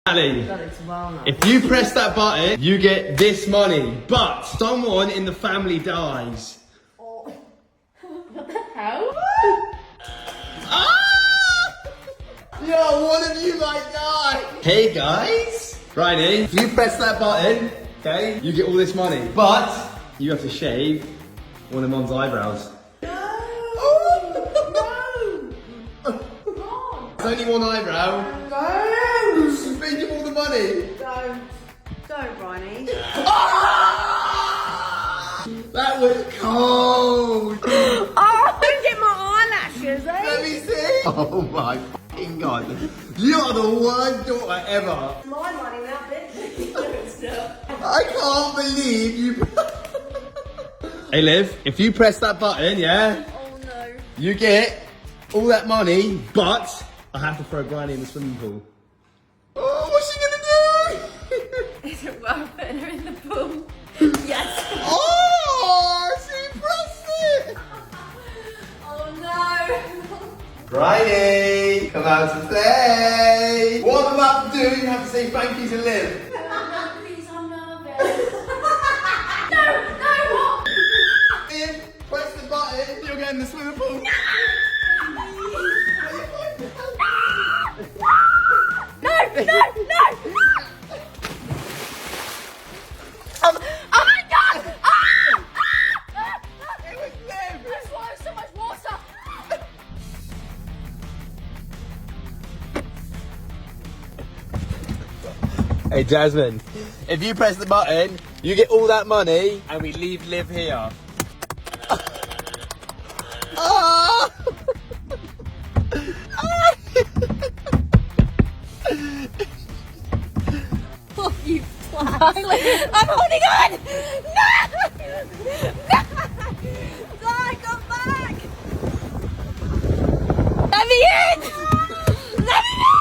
Ali, Alex, well now. if you press that button, you get this money. But someone in the family dies. Oh. What the hell? Yo, one of you might die. Hey guys. Bryony, if you press that button, okay, you get all this money. But you have to shave one of Mom's eyebrows. It's only one eyebrow. No! Think of all the money. Don't, Bryony. That was cold. Oh, don't get my eyelashes, eh? Let me see. Oh my fucking god. You are the worst daughter ever. My money now, bitch. No, it's not. I can't believe you. Hey Liv, if you press that button, yeah, Oh no. you get all that money, but I have to throw Bryony in the swimming pool. Oh, what's she gonna do? Is it worth putting her in the pool? Yes. Oh, she pressed it. Oh no. Bryony, come out to play. What I'm about to do, you have to say thank you to Liv. Please, I'm nervous. No, what? Liv, press the button, you'll get in the swimming pool. No! Oh my god! It was Liv. I swallowed so much water! Hey Jasmine, if you press the button, you get all that money and we leave Liv here. Ah! Oh, you twat! I'm holding on! No! Die, come back! Let me in! Let me in!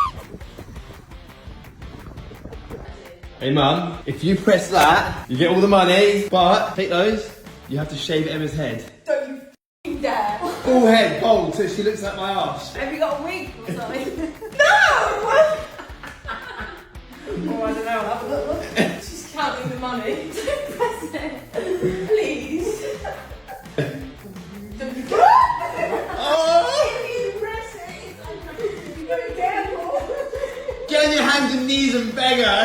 Hey Mum, if you press that, you get all the money, but take those, you have to shave Emma's head. Don't you f***ing dare! Full head, bald, so she looks like my arse. Have you got a wig or something? No! Oh, I don't know. Have a look. She's counting the money. Don't press it. Please. Oh! You press it. Be careful. Get on your hands and knees and beg her.